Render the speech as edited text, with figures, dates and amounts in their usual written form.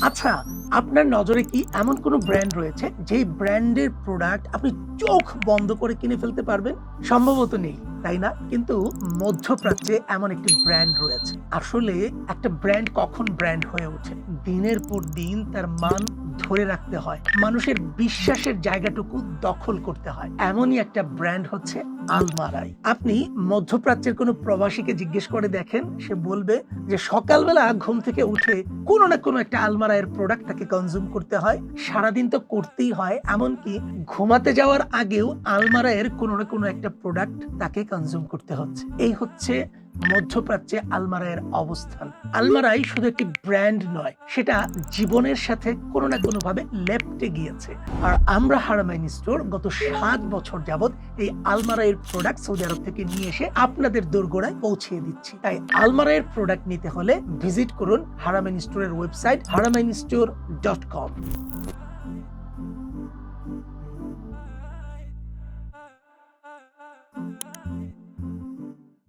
আচ্ছা, আপনার নজরে কি এমন কোনো ব্র্যান্ড রয়েছে যেই ব্র্যান্ডের প্রোডাক্ট আপনি চোখ বন্ধ করে কিনে ফেলতে পারবেন? সম্ভবত নেই, তাই না? কিন্তু মধ্যপ্রাচ্যে এমন একটি ব্র্যান্ড রয়েছে। আসলে একটা ব্র্যান্ড কখন ব্র্যান্ড হয়ে ওঠে? দিনের পর দিন তার মান ধরে রাখতে হয়। মানুষের বিশ্বাসের জায়গাটুকু দখল করতে হয়। এমনই একটা ব্র্যান্ড হচ্ছে আলমারাই। আপনি মধ্যপ্রাচ্যের কোনো প্রবাসীকে জিজ্ঞেস করে দেখেন, সে বলবে যে সকালবেলা ঘুম থেকে উঠে কোনো না কোনো একটা আলমারায়ের প্রোডাক্ট তাকে কনজিউম করতে হয়। সারাদিন তো করতেই হয়। এমনকি ঘুমাতে যাওয়ার আগেও আলমারায়ের কোনো না কোনো একটা প্রোডাক্ট তাকে কনজিউম করতে হচ্ছে। এই হচ্ছে মধ্যপ্রাচ্যে আলমারায়ের অবস্থান। আলমারাই শুধু একটি ব্র্যান্ড নয়, সেটা জীবনের সাথে কোনো না কোনোভাবে লেপ্টে গিয়েছে। আর আমরা হারামাইন স্টোর গত ৭ বছর যাবৎ এই আলমারাইয়ের প্রোডাক্ট সৌদি আরব থেকে নিয়ে এসে আপনাদের দোরগোড়ায় পৌঁছে দিচ্ছি। তাই আলমারাইয়ের প্রোডাক্ট নিতে হলে ভিজিট করুন হারামাইন স্টোরের ওয়েবসাইট haramainstore.com।